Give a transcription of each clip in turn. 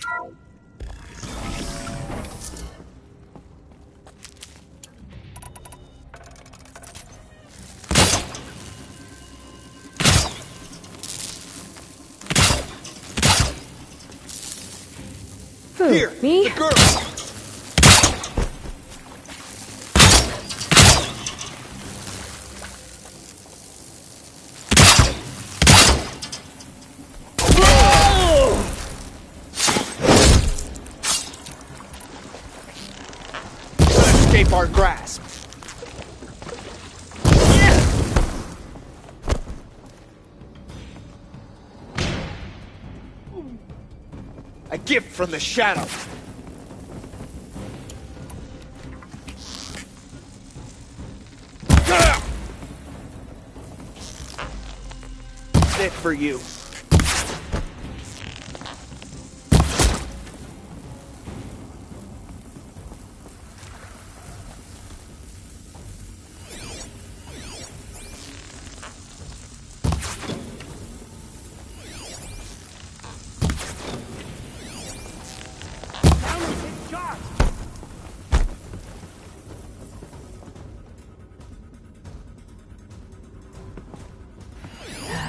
Who? Here, Me? the girl. Escape our grasp. A gift from the shadow. Fit for you.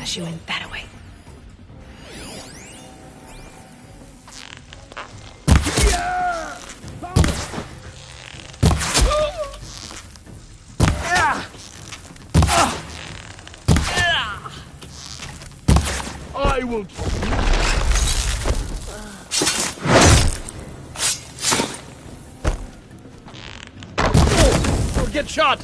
She went that way. I will. Oh, get shot.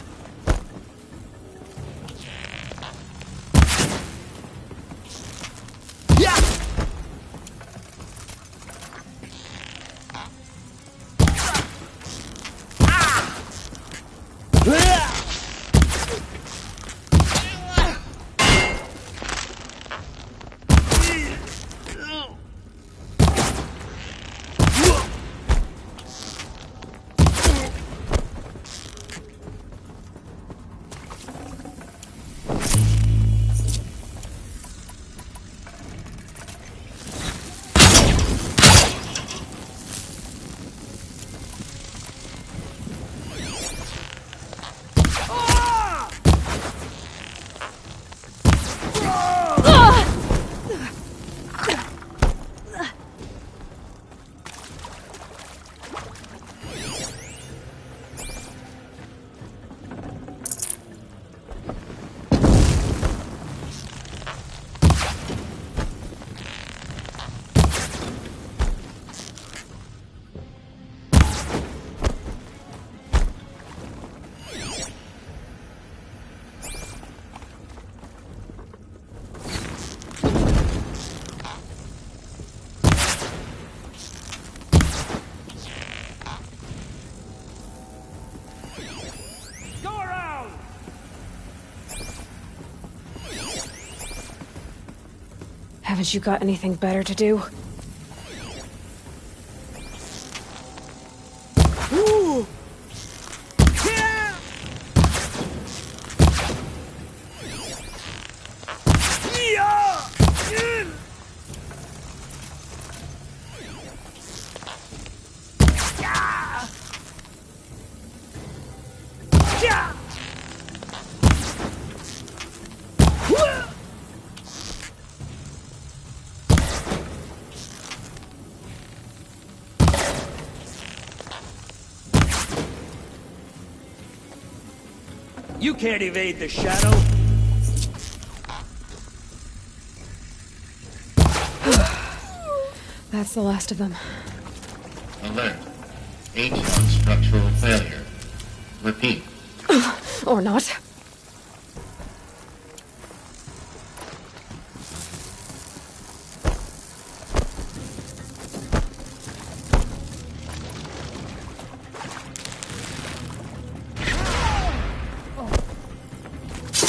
Haven't you got anything better to do? Ooh. You can't evade the shadow. That's the last of them. Alert. H1 structural failure. Repeat. Or not.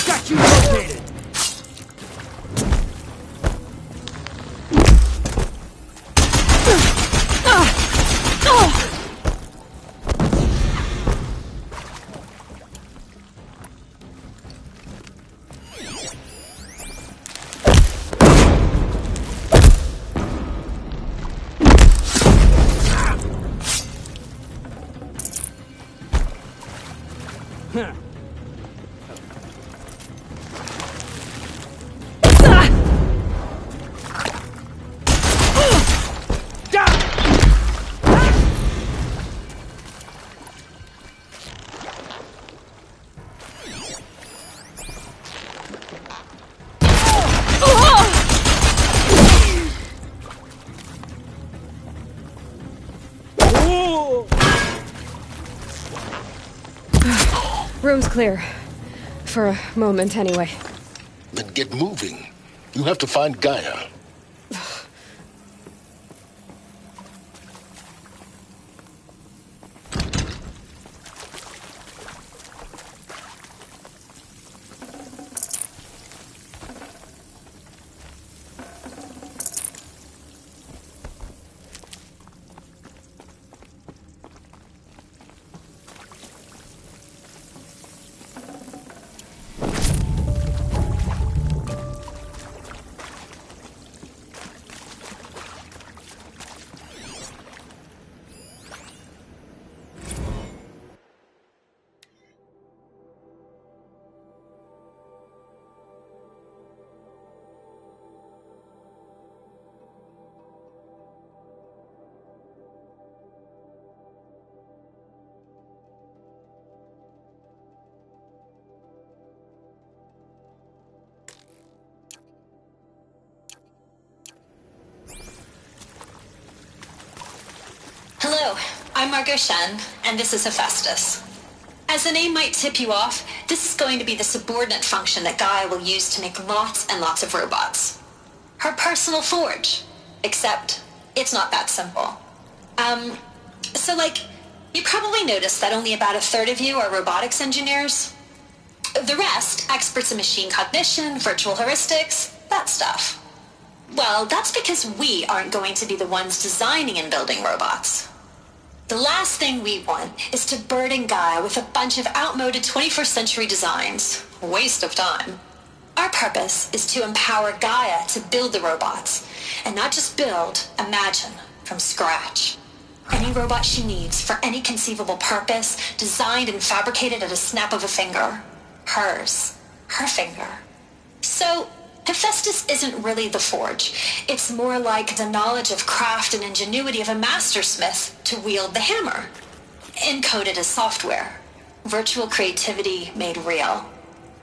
Got you located. Room's clear. For a moment, anyway. Then get moving. You have to find Gaia. Hello, I'm Margot Shen, and this is Hephaestus. As the name might tip you off, this is going to be the subordinate function that Gaia will use to make lots and lots of robots. Her personal forge. Except, it's not that simple. You probably noticed that only about a third of you are robotics engineers. The rest, experts in machine cognition, virtual heuristics, that stuff. Well, that's because we aren't going to be the ones designing and building robots. The last thing we want is to burden Gaia with a bunch of outmoded 21st century designs. Waste of time. Our purpose is to empower Gaia to build the robots, and not just build, imagine, from scratch. Any robot she needs for any conceivable purpose, designed and fabricated at a snap of a finger. Hers. Her finger. So, Hephaestus isn't really the forge. It's more like the knowledge of craft and ingenuity of a mastersmith to wield the hammer. Encoded as software. Virtual creativity made real.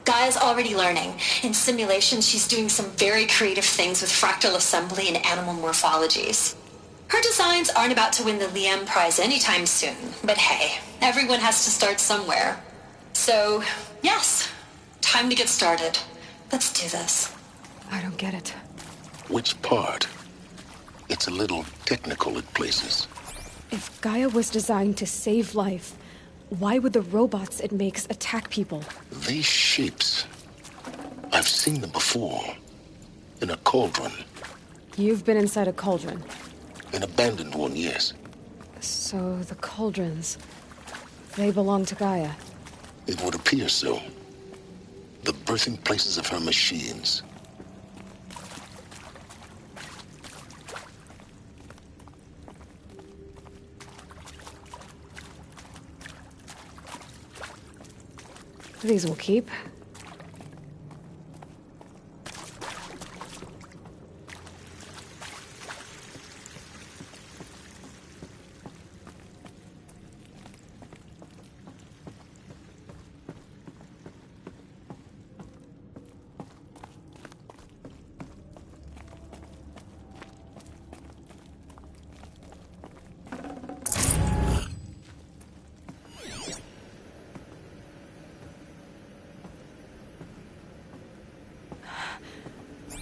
Gaia's already learning. In simulations, she's doing some very creative things with fractal assembly and animal morphologies. Her designs aren't about to win the Liam Prize anytime soon, but hey, everyone has to start somewhere. So, yes, time to get started. Let's do this. I don't get it. Which part? It's a little technical at places. If Gaia was designed to save life, why would the robots it makes attack people? These shapes. I've seen them before. In a cauldron. You've been inside a cauldron. An abandoned one, yes. So the cauldrons, they belong to Gaia. It would appear so. The birthing places of her machines. These will keep.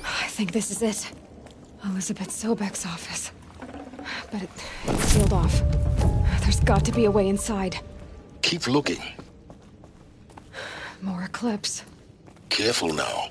I think this is it. Elizabeth Sobek's office. But it's sealed off. There's got to be a way inside. Keep looking. More Eclipse. Careful now.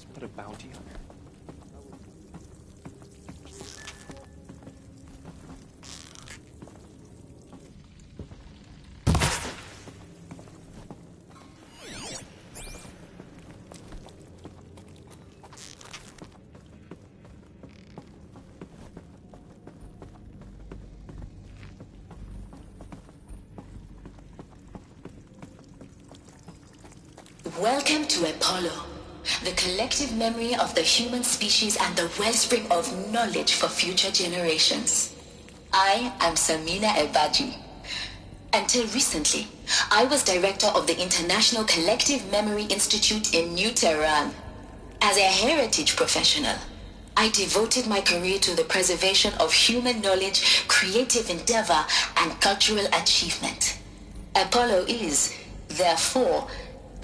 just put a bounty on her. Welcome to Apollo, the collective memory of the human species and the wellspring of knowledge for future generations. I am Samina Ebaji. Until recently, I was director of the International Collective Memory Institute in New Tehran. As a heritage professional, I devoted my career to the preservation of human knowledge, creative endeavor, and cultural achievement. Apollo is, therefore,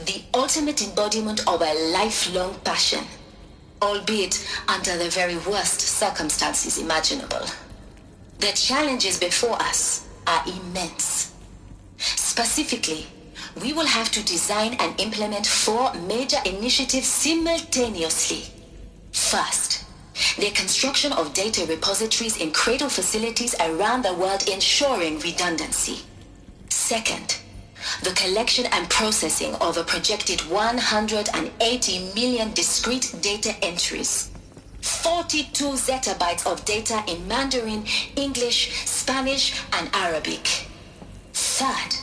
the ultimate embodiment of a lifelong passion, albeit under the very worst circumstances imaginable. The challenges before us are immense. Specifically, we will have to design and implement 4 major initiatives simultaneously. First, the construction of data repositories in cradle facilities around the world ensuring redundancy. Second, the collection and processing of a projected 180 million discrete data entries, 42 zettabytes of data in Mandarin, English, Spanish, and Arabic. Third,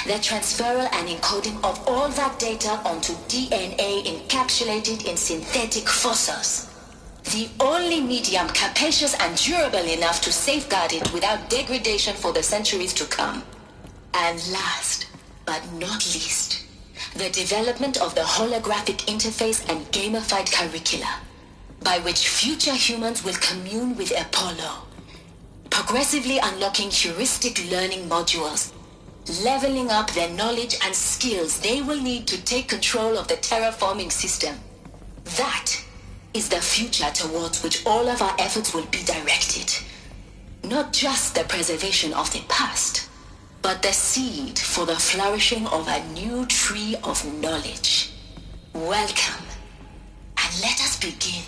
the transferal and encoding of all that data onto DNA encapsulated in synthetic fossils. The only medium capacious and durable enough to safeguard it without degradation for the centuries to come. And last, but not least, the development of the holographic interface and gamified curricula, by which future humans will commune with Apollo, progressively unlocking heuristic learning modules, leveling up their knowledge and skills they will need to take control of the terraforming system. That is the future towards which all of our efforts will be directed. Not just the preservation of the past, but the seed for the flourishing of a new tree of knowledge. Welcome, and let us begin.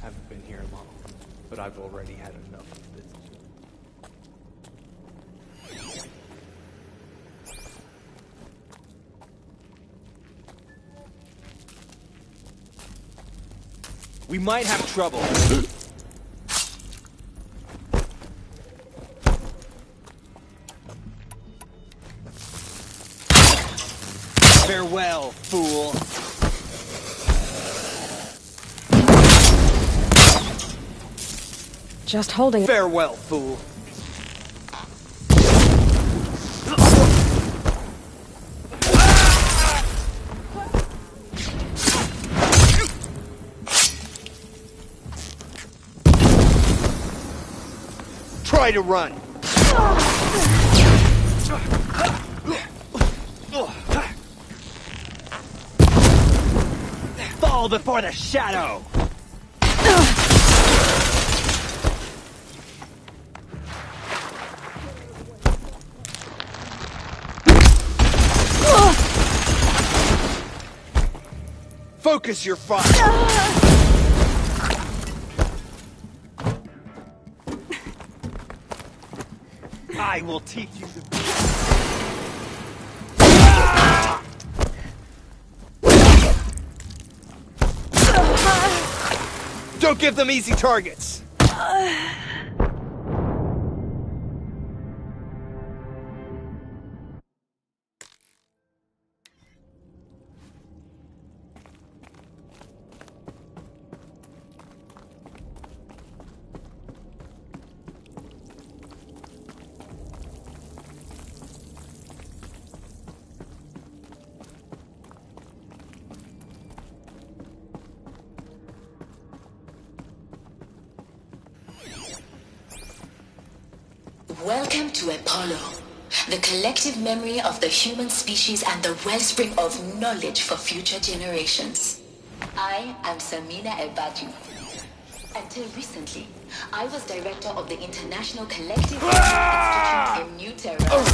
Haven't been here long, but I've already had enough of this. We might have trouble. Farewell, fool. Just holding. Farewell, fool. try to run! Fall before the shadow! Focus your fire! I will teach you the... Don't give them easy targets! Welcome to Apollo, the collective memory of the human species and the wellspring of knowledge for future generations. I am Samina Ebadu. Until recently, I was director of the International Collective Institute in New Terra.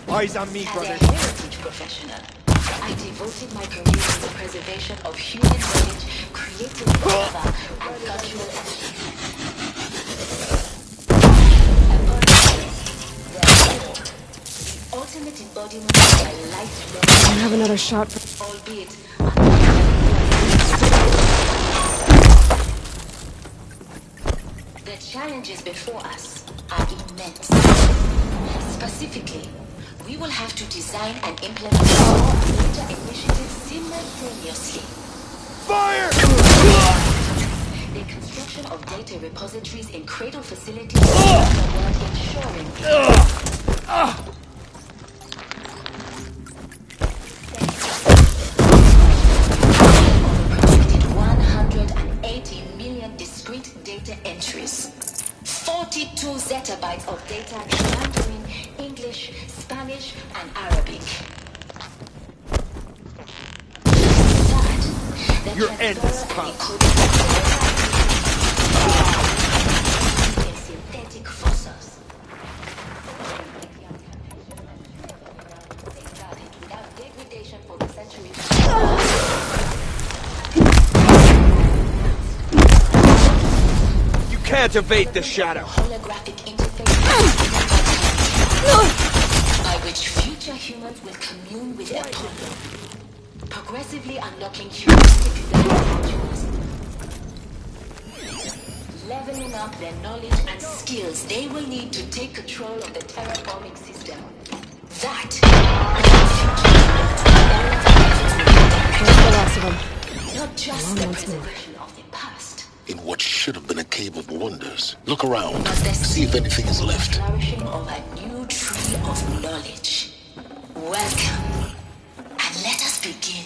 Eyes on me, As brother. a heritage professional, I devoted my career to the preservation of human knowledge, creative endeavor, and cultural exchange. Ultimate embodiment of my life's I don't have another shot for... albeit the challenges before us are immense. Specifically, we will have to design and implement all major initiatives simultaneously. Fire! The construction of data repositories in cradle facilities while ensuring 180 million discrete data entries. 42 zettabytes of data in Mandarin, English, Spanish, and Arabic. Your end is come. In synthetic fossils. Safeguarded without degradation for the centuries. You can't evade the shadow. Holographic interface by which future humans will commune with Apollo, progressively unlocking humanistic modules, leveling up their knowledge and skills they will need to take control of the terraforming system. That Where's the last of them? not just the preservation of the past, In what should have been a cave of wonders. Look around. but the See if anything is left. flourishing of a new tree of knowledge. Welcome, and let us begin.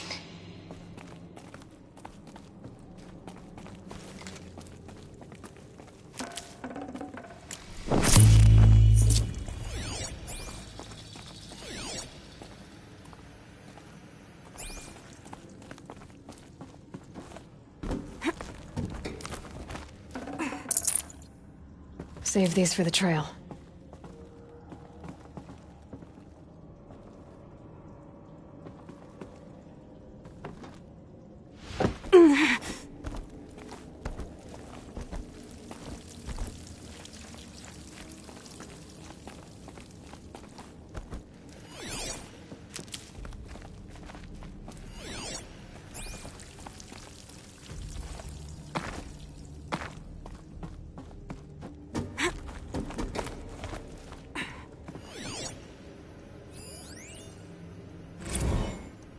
Save these for the trail.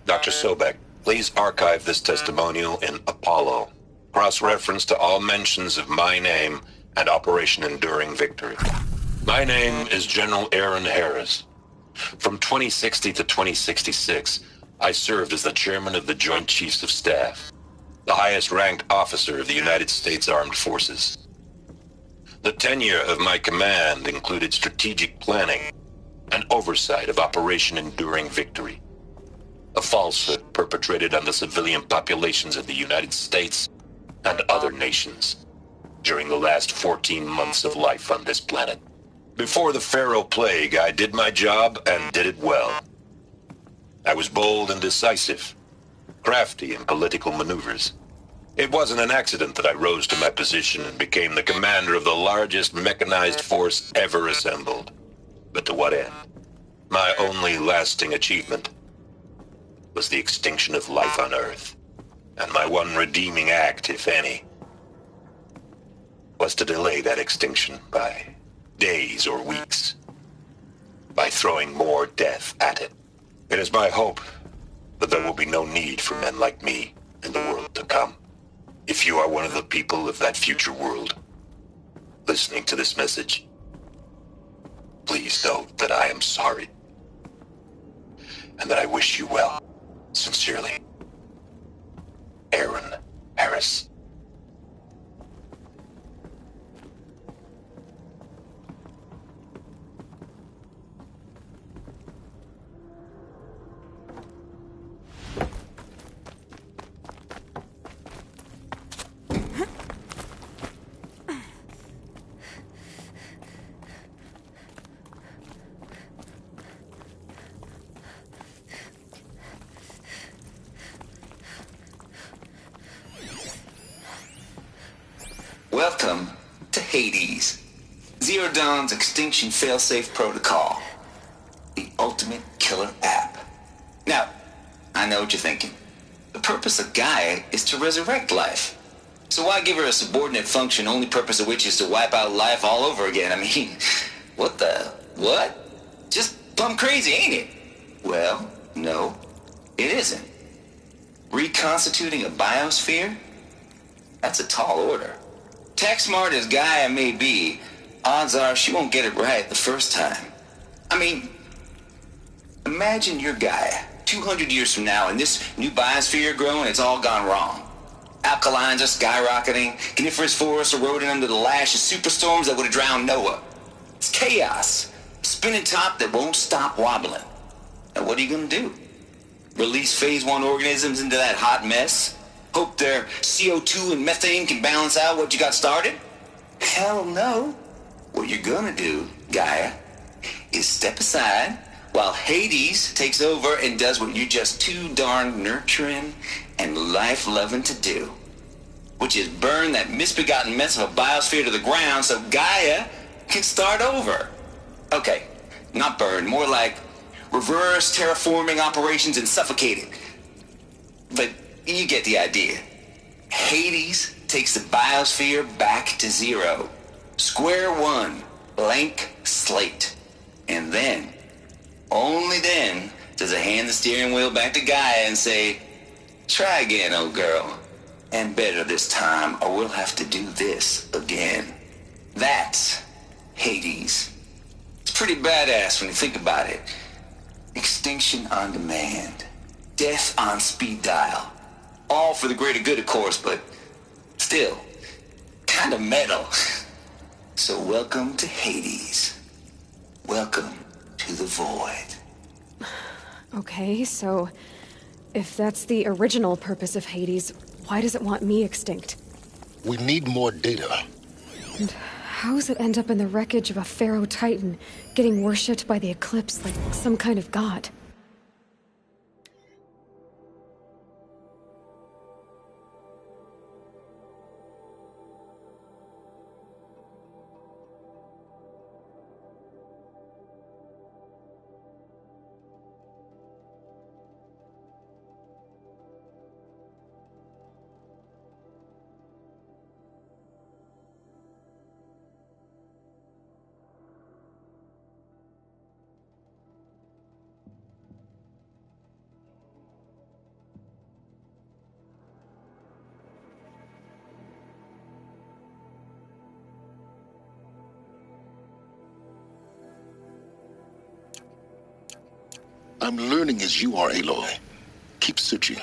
Dr. Sobek, please archive this testimonial in Apollo. Cross-reference to all mentions of my name and Operation Enduring Victory. My name is General Aaron Harris. From 2060 to 2066, I served as the chairman of the Joint Chiefs of Staff, the highest-ranked officer of the United States Armed Forces. The tenure of my command included strategic planning and oversight of Operation Enduring Victory, a falsehood perpetrated on the civilian populations of the United States and other nations during the last 14 months of life on this planet. Before the Pharaoh Plague, I did my job and did it well. I was bold and decisive, crafty in political maneuvers. It wasn't an accident that I rose to my position and became the commander of the largest mechanized force ever assembled. But to what end? My only lasting achievement was the extinction of life on Earth. And my one redeeming act, if any, was to delay that extinction by days or weeks, by throwing more death at it. It is my hope that there will be no need for men like me in the world to come. If you are one of the people of that future world listening to this message, please know that I am sorry and that I wish you well. Sincerely, Aaron Harris. Welcome to Hades, Zero Dawn's extinction failsafe protocol, the ultimate killer app. Now, I know what you're thinking. The purpose of Gaia is to resurrect life. So why give her a subordinate function, only purpose of which is to wipe out life all over again? I mean, what? Just plumb crazy, ain't it? Well, no, it isn't. Reconstituting a biosphere? That's a tall order. Tech smart as Gaia may be, odds are she won't get it right the first time. I mean, imagine you're Gaia, 200 years from now, and this new biosphere growing, it's all gone wrong. Alkalines are skyrocketing, coniferous forests eroding under the lash of superstorms that would have drowned Noah. It's chaos, a spinning top that won't stop wobbling. Now what are you gonna do? Release phase 1 organisms into that hot mess? Hope their CO2 and methane can balance out what you got started? Hell no. What you're gonna do, Gaia, is step aside while Hades takes over and does what you're just too darn nurturing and life-loving to do, which is burn that misbegotten mess of a biosphere to the ground so Gaia can start over. Okay, not burn, more like reverse terraforming operations and suffocate it. But you get the idea. Hades takes the biosphere back to zero. Square one, blank slate. And then, only then, does it hand the steering wheel back to Gaia and say, try again, old girl. And better this time, or we'll have to do this again. That's Hades. It's pretty badass when you think about it. Extinction on demand. Death on speed dial. All for the greater good, of course, but still, kind of metal. So welcome to Hades. Welcome to the void. Okay, so if that's the original purpose of Hades, why does it want me extinct? We need more data. And how does it end up in the wreckage of a Pharaoh Titan, getting worshipped by the Eclipse like some kind of god? I'm learning as you are, Aloy. Keep searching.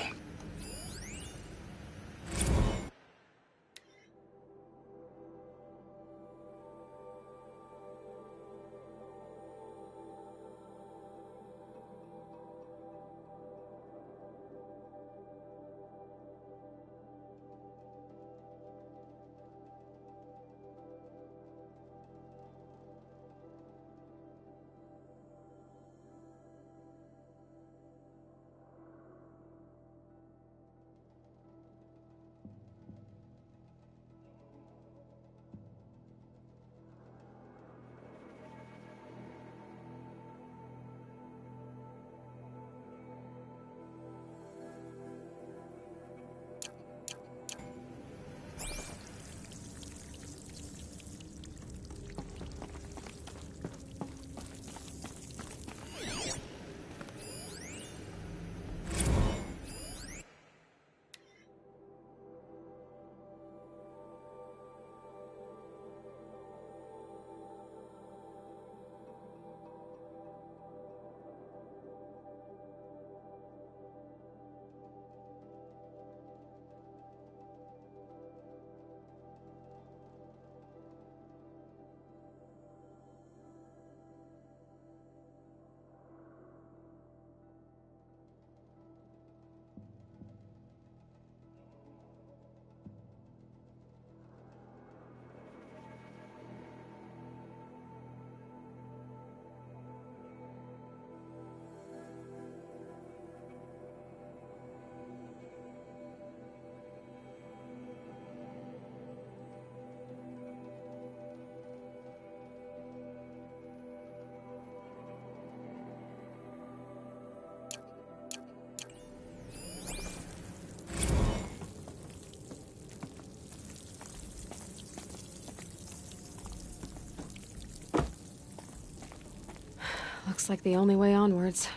Looks like the only way onwards.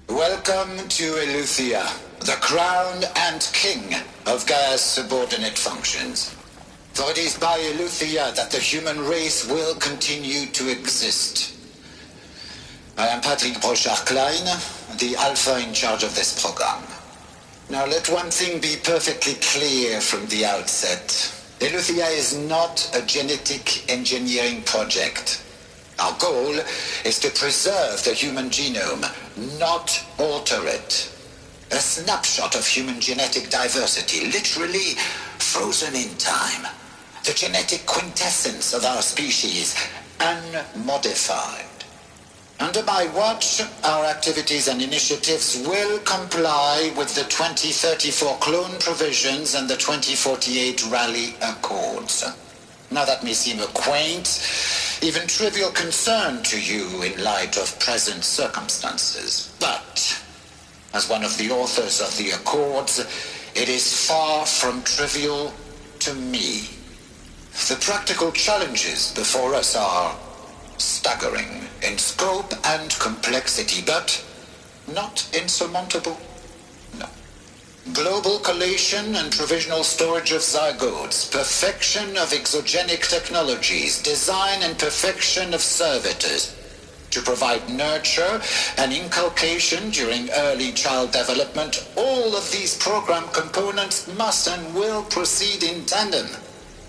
Welcome to Eleuthia, the crown and king of Gaia's subordinate functions. For it is by Eleuthia that the human race will continue to exist. I am Patrick Brochard-Klein, the Alpha in charge of this program. Now let one thing be perfectly clear from the outset. Eleuthia is not a genetic engineering project. Our goal is to preserve the human genome, not alter it. A snapshot of human genetic diversity, literally frozen in time. The genetic quintessence of our species, unmodified. Under my watch, our activities and initiatives will comply with the 2034 clone provisions and the 2048 Rally Accords. Now that may seem a quaint, even trivial concern to you in light of present circumstances. But, as one of the authors of the Accords, it is far from trivial to me. The practical challenges before us are staggering in scope and complexity, but not insurmountable. No. Global collation and provisional storage of zygotes, perfection of exogenic technologies, design and perfection of servitors to provide nurture and inculcation during early child development. All of these program components must and will proceed in tandem.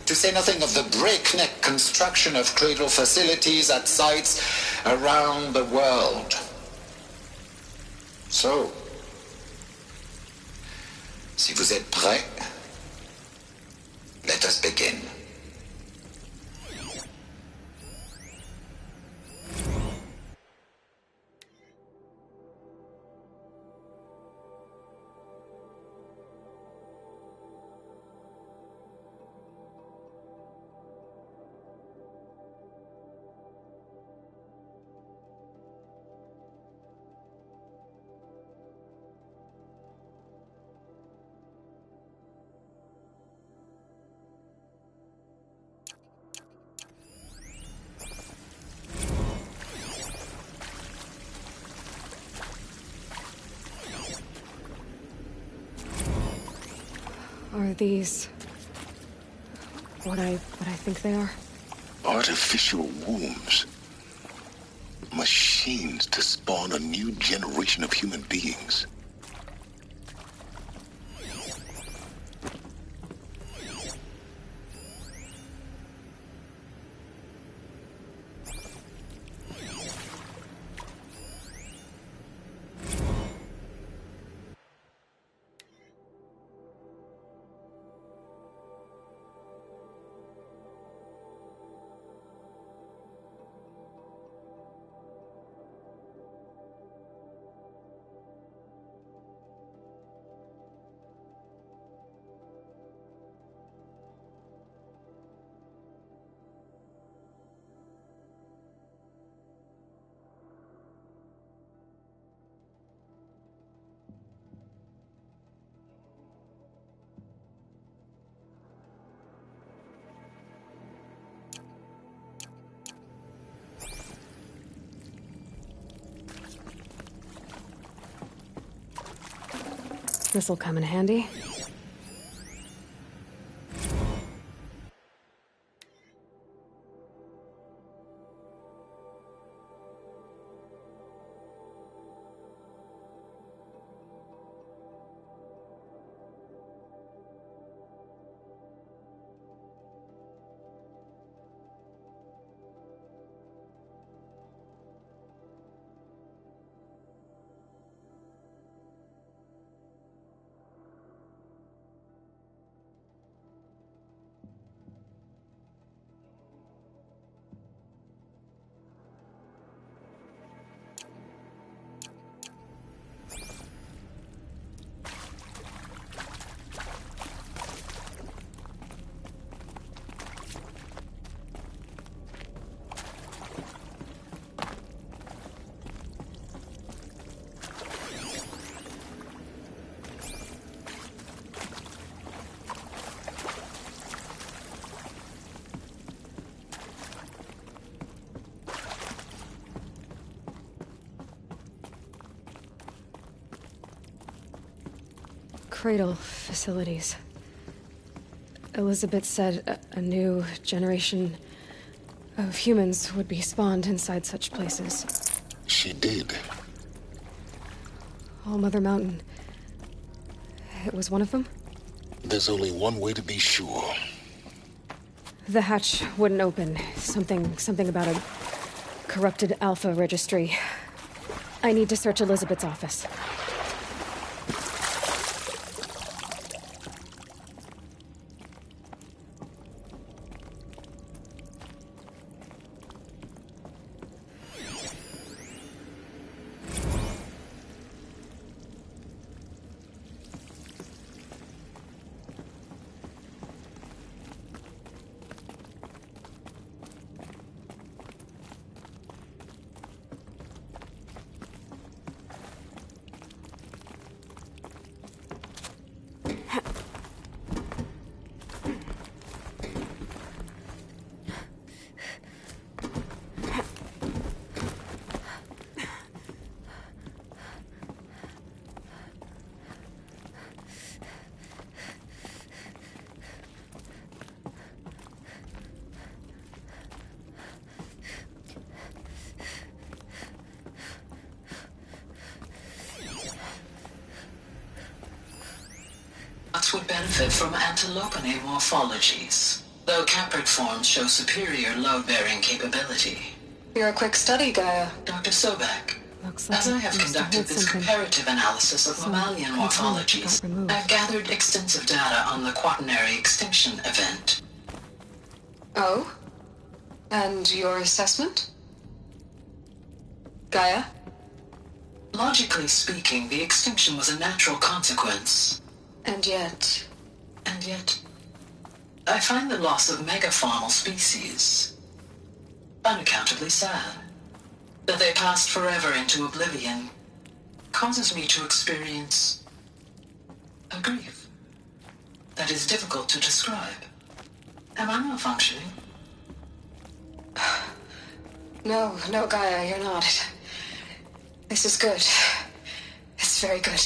To say nothing of the breakneck construction of cradle facilities at sites around the world. So, si vous êtes prêts, let us begin. Are these... what I think they are? Artificial wombs. Machines to spawn a new generation of human beings. This'll come in handy. cradle facilities. Elizabeth said a new generation of humans would be spawned inside such places. She did. All Mother Mountain. It was one of them? There's only one way to be sure. The hatch wouldn't open. Something about a corrupted Alpha registry. I need to search Elizabeth's office. Would benefit from antilopine morphologies, though caprid forms show superior load-bearing capability. You're a quick study, Gaia. Dr. Sobek, Looks like as I have it must conducted hit this something. comparative analysis of Some mammalian component morphologies, got removed. I've gathered extensive data on the quaternary extinction event. Oh? And your assessment? Gaia? Logically speaking, the extinction was a natural consequence. And yet, I find the loss of megafaunal species unaccountably sad. That they passed forever into oblivion causes me to experience a grief that is difficult to describe. Am I malfunctioning? No, Gaia, you're not. This is good. It's very good.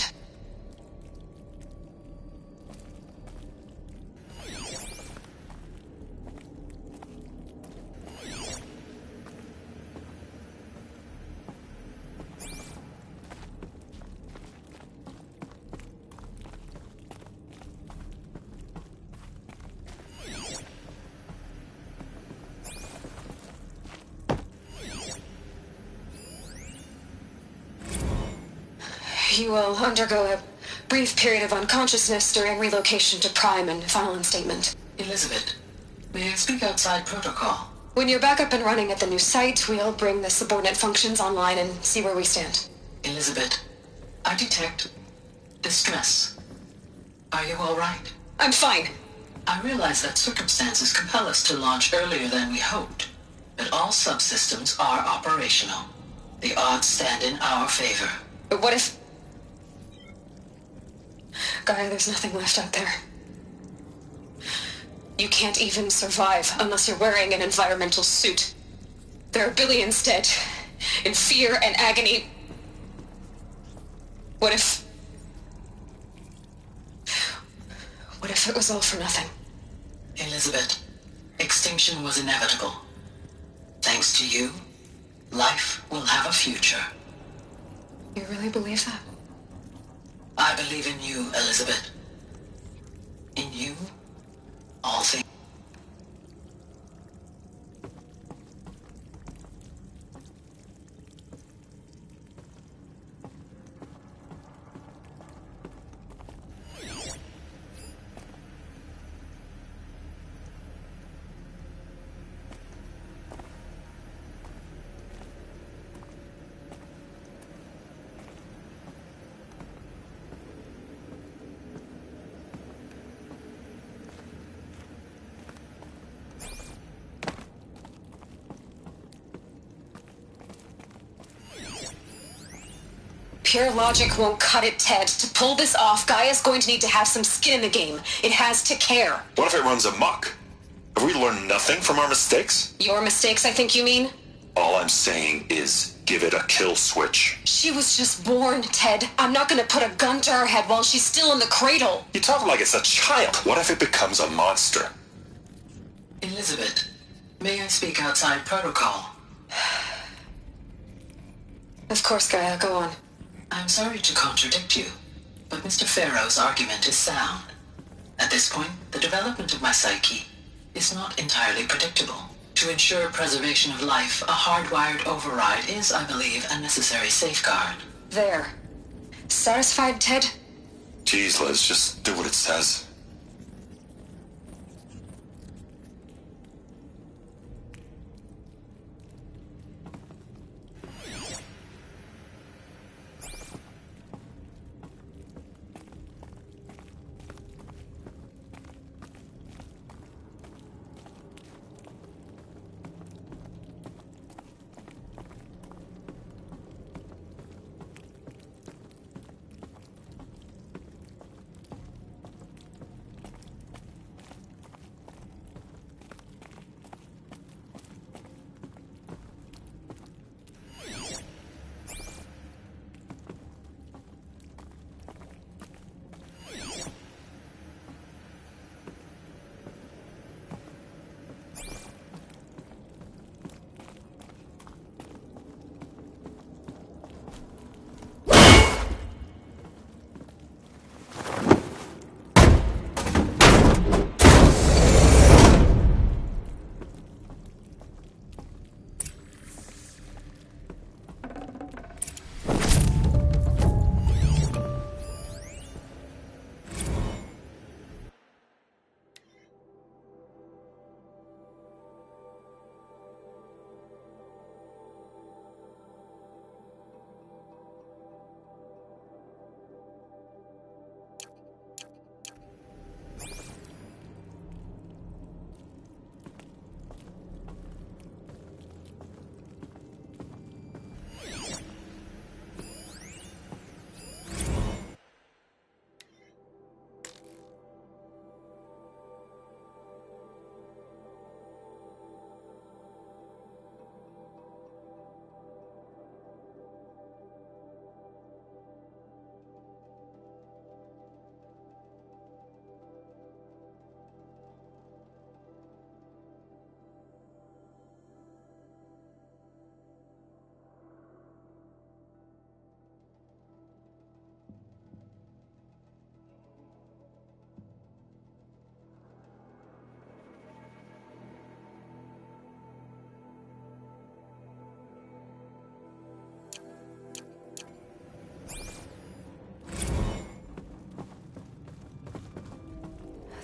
You will undergo a brief period of unconsciousness during relocation to Prime and final instatement. Elizabeth, may I speak outside protocol? When you're back up and running at the new site, we'll bring the subordinate functions online and see where we stand. Elizabeth, I detect distress. Are you all right? I'm fine. I realize that circumstances compel us to launch earlier than we hoped, but all subsystems are operational. The odds stand in our favor. But what if... Gaia, there's nothing left out there. You can't even survive unless you're wearing an environmental suit. There are billions dead, in fear and agony. What if it was all for nothing? Elizabeth, extinction was inevitable. Thanks to you, life will have a future. You really believe that? I believe in you, Elizabeth. In you, all things. Pure logic won't cut it, Ted. To pull this off, Gaia's going to need to have some skin in the game. It has to care. What if it runs amok? Have we learned nothing from our mistakes? Your mistakes, I think you mean? All I'm saying is give it a kill switch. She was just born, Ted. I'm not gonna put a gun to her head while she's still in the cradle. You talk like it's a child. What if it becomes a monster? Elizabeth, may I speak outside protocol? Of course, Gaia, go on. I'm sorry to contradict you, but Mr. Farrow's argument is sound. At this point, the development of my psyche is not entirely predictable. To ensure preservation of life, a hardwired override is, I believe, a necessary safeguard. There. Satisfied, Ted? Jeez, Liz, just do what it says.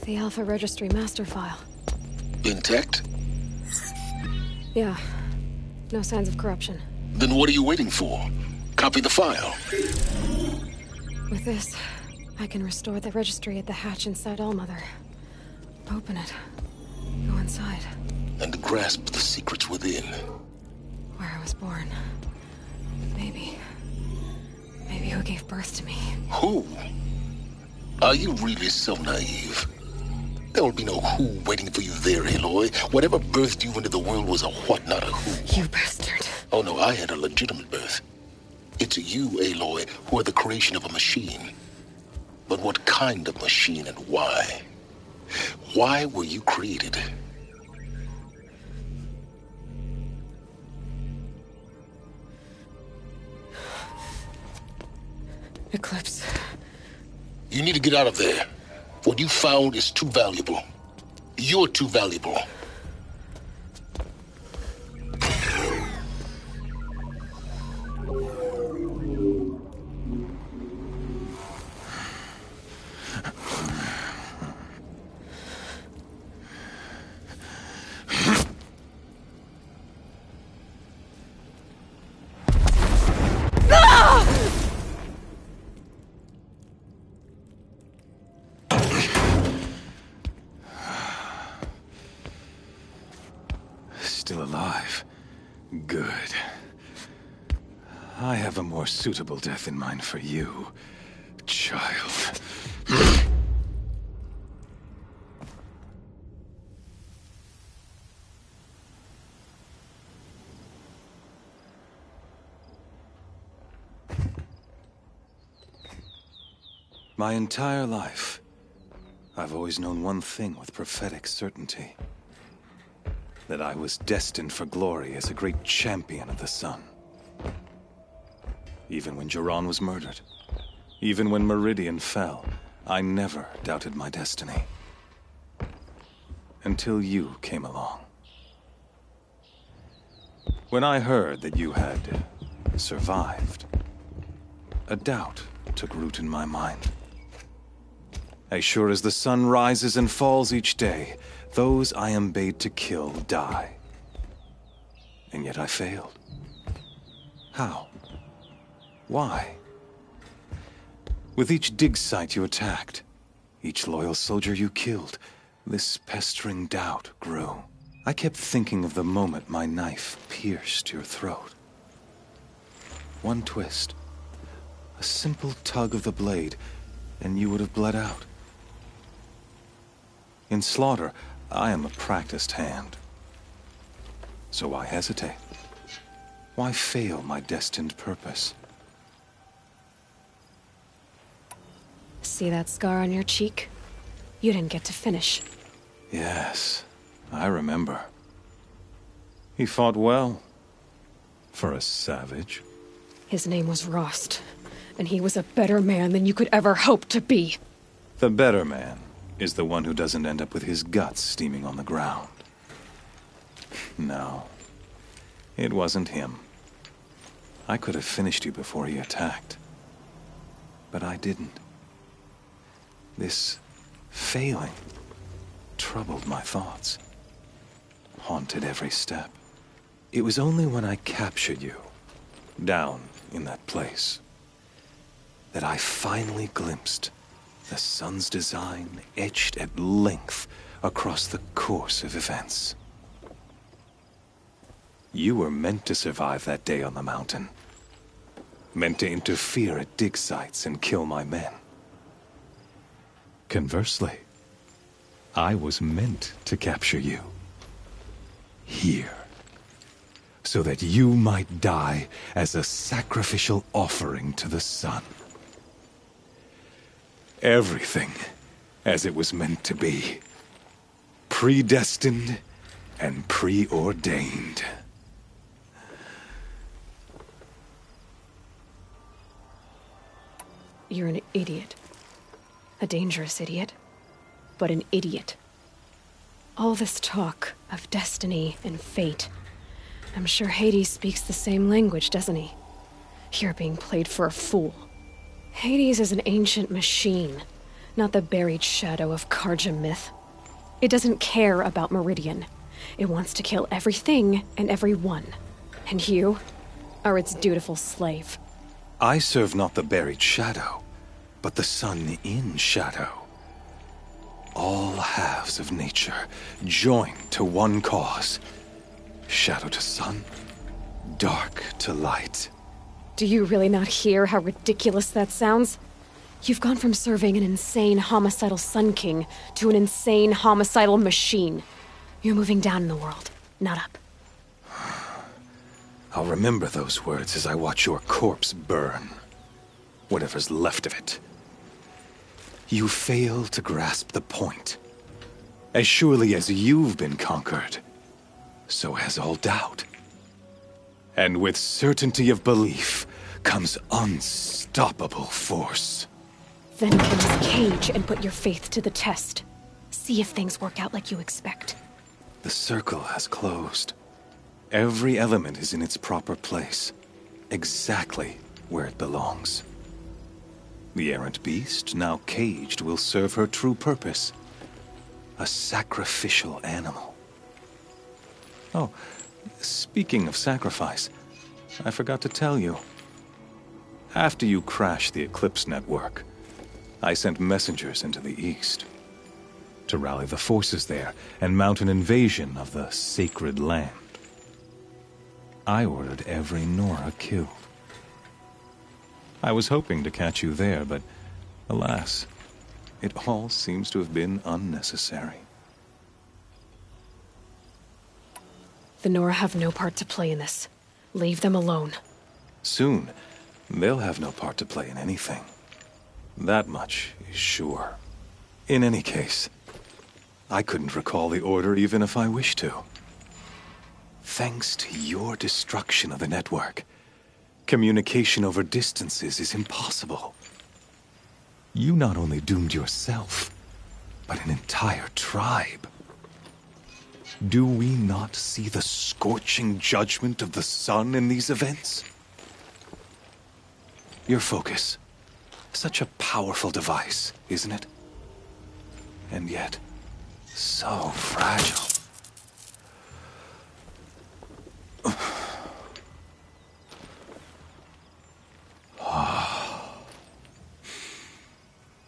The Alpha Registry master file. Intact? Yeah. No signs of corruption. Then what are you waiting for? Copy the file. With this, I can restore the registry at the hatch inside Allmother. Open it. Go inside. And grasp the secrets within. Where I was born. Maybe who gave birth to me. Who? Are you really so naive? There will be no who waiting for you there, Aloy. Whatever birthed you into the world was a what, not a who. You bastard. Oh no, I had a legitimate birth. It's you, Aloy, who are the creation of a machine. But what kind of machine and why? Why were you created? Eclipse. You need to get out of there. What you found is too valuable. You're too valuable. Still alive. Good. I have a more suitable death in mind for you, child. My entire life, I've always known one thing with prophetic certainty. That I was destined for glory as a great champion of the sun. Even when Jiran was murdered, even when Meridian fell, I never doubted my destiny. Until you came along. When I heard that you had survived, a doubt took root in my mind. As sure as the sun rises and falls each day, those I am bade to kill die. And yet I failed. How? Why? With each dig site you attacked, each loyal soldier you killed, this pestering doubt grew. I kept thinking of the moment my knife pierced your throat. One twist, a simple tug of the blade, and you would have bled out. In slaughter, I am a practiced hand. So why hesitate? Why fail my destined purpose? See that scar on your cheek? You didn't get to finish. Yes, I remember. He fought well. For a savage. His name was Rost, and he was a better man than you could ever hope to be. The better man is the one who doesn't end up with his guts steaming on the ground. No, it wasn't him. I could have finished you before he attacked. But I didn't. This failing troubled my thoughts, haunted every step. It was only when I captured you, down in that place, that I finally glimpsed the sun's design etched at length across the course of events. You were meant to survive that day on the mountain. Meant to interfere at dig sites and kill my men. Conversely, I was meant to capture you. Here. So that you might die as a sacrificial offering to the sun. Everything as it was meant to be. Predestined and preordained. You're an idiot. A dangerous idiot. But an idiot. All this talk of destiny and fate. I'm sure Hades speaks the same language, doesn't he? You're being played for a fool. Hades is an ancient machine, not the buried shadow of Karja myth. It doesn't care about Meridian. It wants to kill everything and everyone. And you are its dutiful slave. I serve not the buried shadow, but the sun in shadow. All halves of nature joined to one cause. Shadow to sun, dark to light. Do you really not hear how ridiculous that sounds? You've gone from serving an insane homicidal Sun King to an insane homicidal machine. You're moving down in the world, not up. I'll remember those words as I watch your corpse burn. Whatever's left of it. You fail to grasp the point. As surely as you've been conquered, so has all doubt. And with certainty of belief comes unstoppable force. Then get in this cage and put your faith to the test. See if things work out like you expect. The circle has closed. Every element is in its proper place. Exactly where it belongs. The errant beast, now caged, will serve her true purpose. A sacrificial animal. Oh, speaking of sacrifice, I forgot to tell you. After you crashed the Eclipse network, I sent messengers into the east to rally the forces there and mount an invasion of the sacred land. I ordered every Nora killed. I was hoping to catch you there, but alas, it all seems to have been unnecessary. The Nora have no part to play in this. Leave them alone. Soon, they'll have no part to play in anything. That much is sure. In any case, I couldn't recall the order even if I wished to. Thanks to your destruction of the network, communication over distances is impossible. You not only doomed yourself, but an entire tribe. Do we not see the scorching judgment of the sun in these events? Your focus. Such a powerful device, isn't it? And yet, so fragile.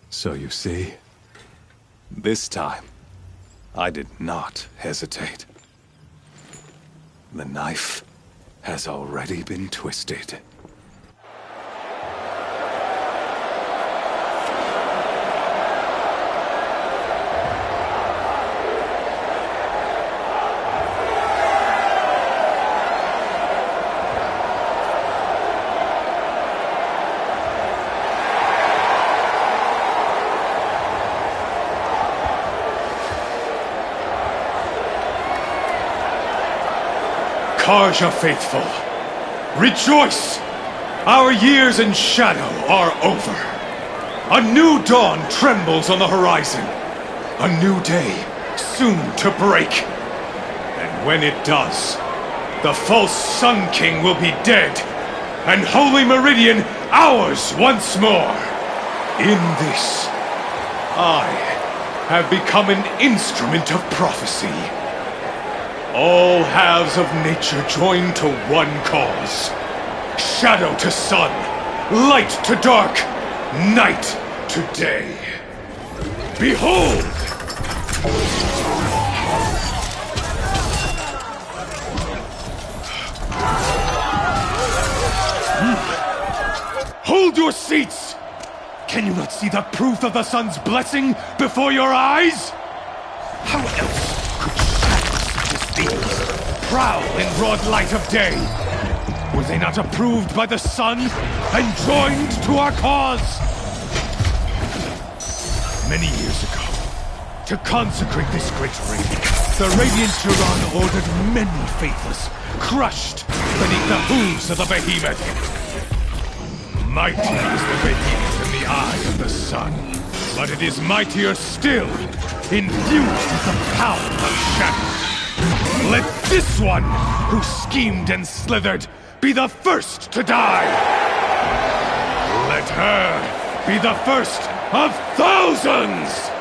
So you see, this time, I did not hesitate. The knife has already been twisted. Karja faithful, rejoice! Our years in shadow are over. A new dawn trembles on the horizon. A new day soon to break. And when it does, the false Sun King will be dead, and Holy Meridian ours once more. In this, I have become an instrument of prophecy. All halves of nature join to one cause. Shadow to sun, light to dark, night to day. Behold! Hold your seats! Can you not see the proof of the sun's blessing before your eyes? How else could shadows such as these prowl in broad light of day? Were they not approved by the sun and joined to our cause? Many years ago, to consecrate this great ring, the Radiant Turan ordered many faithless, crushed beneath the hooves of the behemoth. Mighty is the behemoth in the eye of the sun, but it is mightier still, infused with the power of shadow. Let this one, who schemed and slithered, be the first to die! Let her be the first of thousands!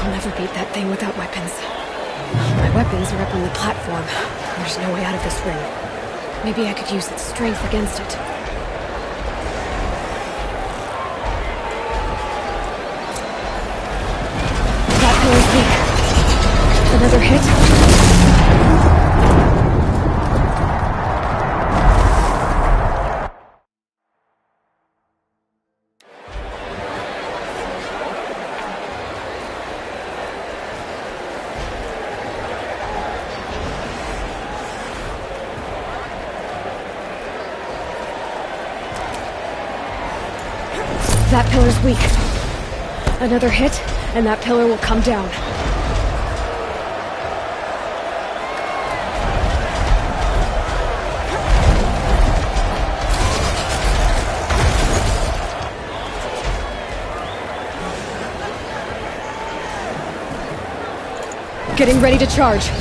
I'll never beat that thing without weapons. My weapons are up on the platform. There's no way out of this ring. Maybe I could use its strength against it. That pillar's weak. Another hit. That pillar's weak. Another hit, and that pillar will come down. Getting ready to charge.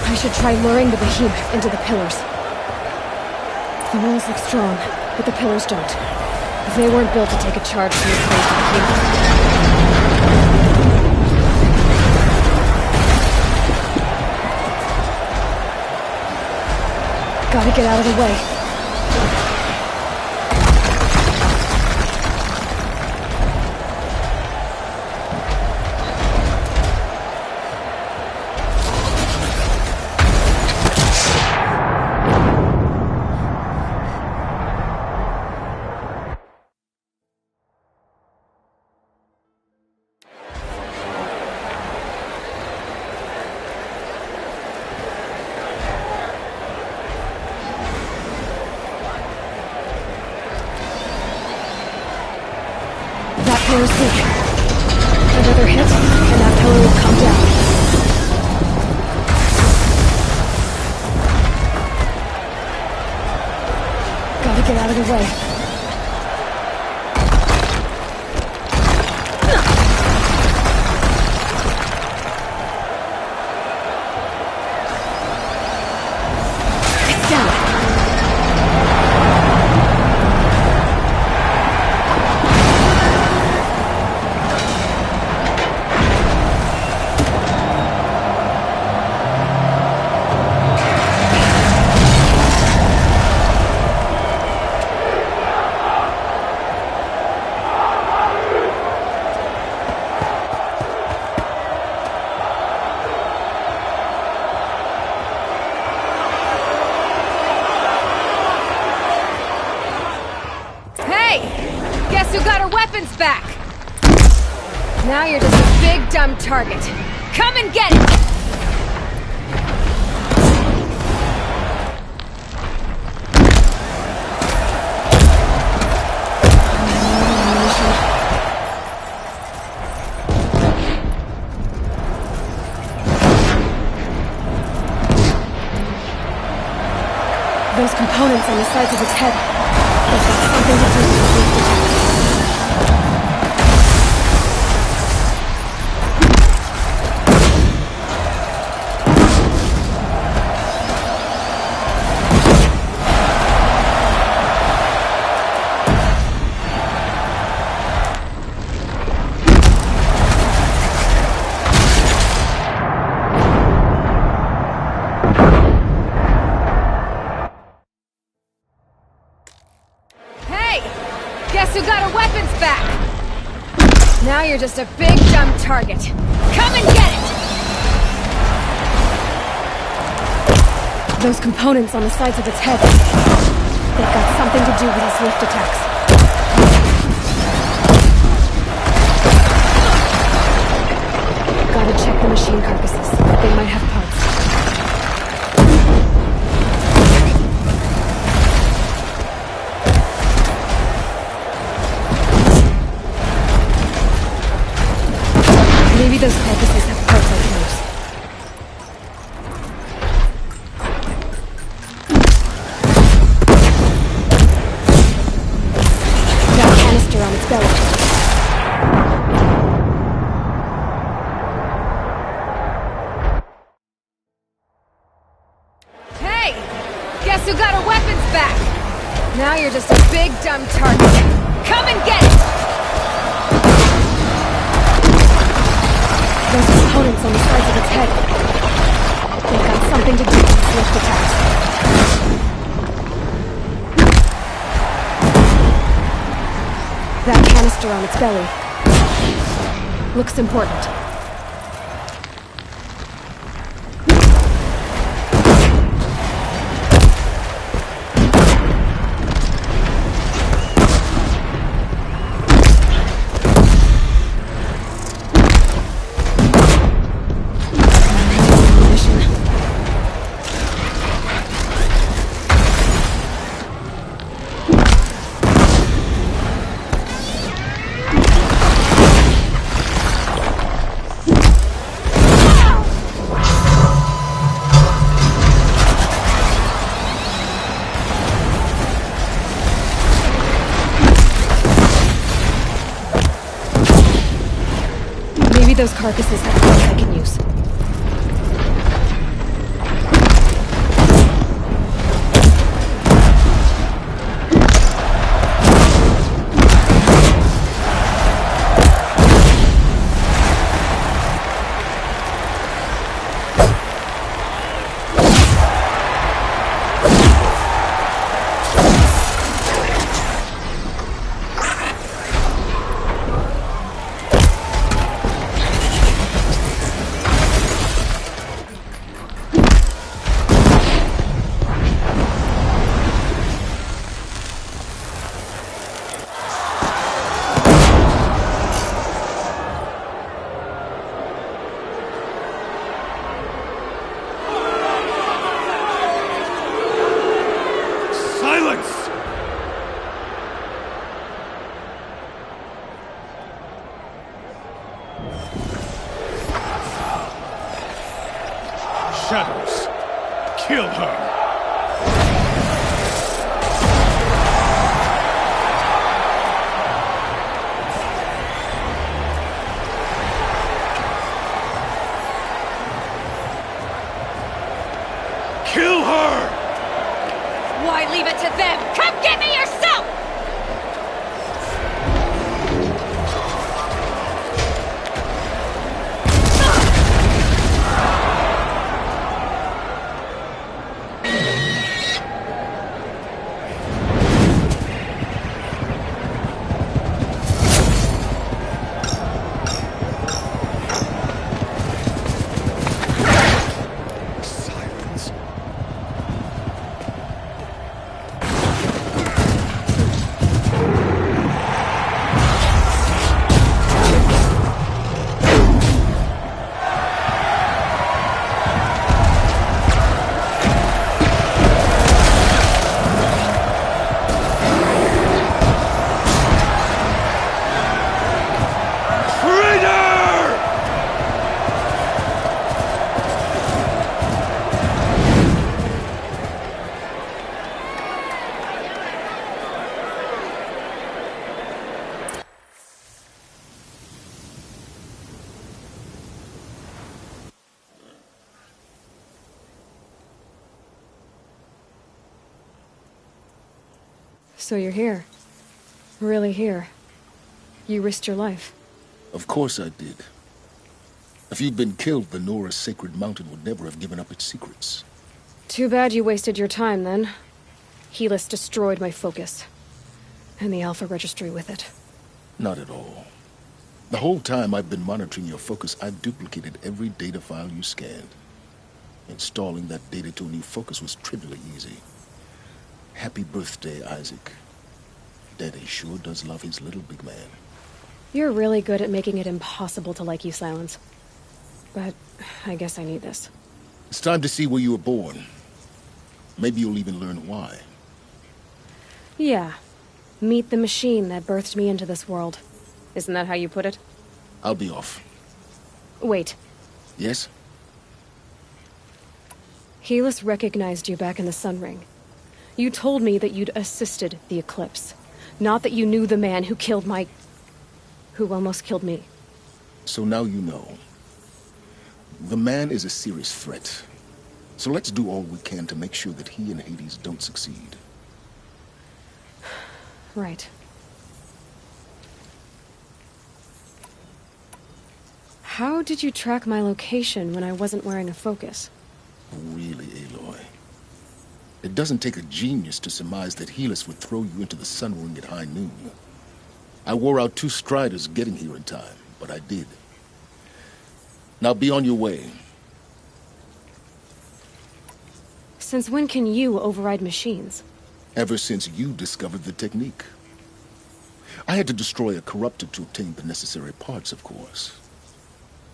I should try luring the behemoth into the pillars. The walls look strong, but the pillars don't. They weren't built to take a charge from the crazy human. Gotta get out of the way. Pillar's weak. Another hit, and that pillar will come down. Gotta get out of the way. It's down. Back! Now you're just a big dumb target. Come and get it! Those components on the sides of its head. They've got something to do with the attack. Now you're just a big dumb target. Come and get it! Those components on the sides of its head. They've got something to do with its lift attacks. Gotta check the machine carcasses. They might have parts. Maybe those carcasses have parts I can use. Got a canister on its belly. Hey! Guess who got our weapons back? Now you're just a big dumb target. Come and get it! Those components on the sides of its head. They've got something to do with its lift attacks. That canister on its belly. Looks important. Maybe those carcasses have parts I can use. shadows. Kill her. Kill her! Why leave it to them? Come get me yourself! So you're here. Really here. You risked your life. Of course I did. If you'd been killed, the Nora's sacred mountain would never have given up its secrets. Too bad you wasted your time, then. Helis destroyed my focus. And the Alpha Registry with it. Not at all. The whole time I've been monitoring your focus, I've duplicated every data file you scanned. Installing that data to a new focus was trivially easy. Happy birthday, Isaac. Daddy sure does love his little big man. You're really good at making it impossible to like you, Silence. But I guess I need this. It's time to see where you were born. Maybe you'll even learn why. Yeah. Meet the machine that birthed me into this world. Isn't that how you put it? I'll be off. Wait. Yes? Helis recognized you back in the Sun Ring. You told me that you'd assisted the Eclipse. Not that you knew the man who killed who almost killed me. So now you know. The man is a serious threat. So let's do all we can to make sure that he and Hades don't succeed. Right. How did you track my location when I wasn't wearing a focus? Really, Aloy? It doesn't take a genius to surmise that Helis would throw you into the Sun Ring at high noon. I wore out 2 striders getting here in time, but I did. Now be on your way. Since when can you override machines? Ever since you discovered the technique. I had to destroy a corruptor to obtain the necessary parts, of course.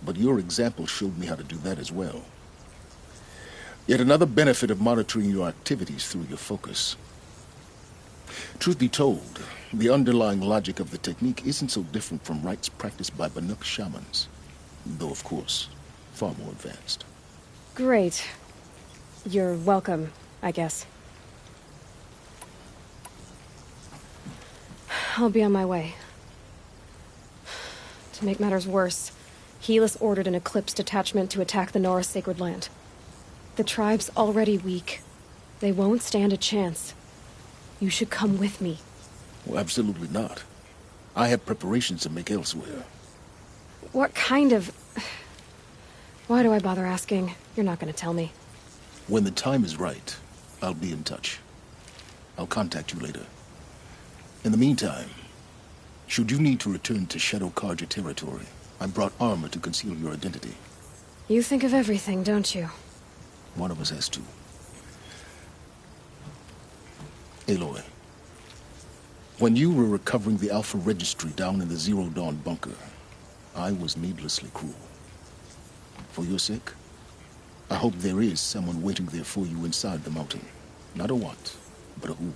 But your example showed me how to do that as well. Yet another benefit of monitoring your activities through your focus. Truth be told, the underlying logic of the technique isn't so different from rites practiced by Banuk shamans. Though, of course, far more advanced. Great. You're welcome, I guess. I'll be on my way. To make matters worse, Helis ordered an Eclipse detachment to attack the Nora Sacred Land. The tribe's already weak. They won't stand a chance. You should come with me. Well, absolutely not. I have preparations to make elsewhere. What kind of... Why do I bother asking? You're not gonna tell me. When the time is right, I'll be in touch. I'll contact you later. In the meantime, should you need to return to Shadow Karja territory, I brought armor to conceal your identity. You think of everything, don't you? One of us has to. Aloy, when you were recovering the Alpha Registry down in the Zero Dawn bunker, I was needlessly cruel. For your sake, I hope there is someone waiting there for you inside the mountain. Not a what, but a who.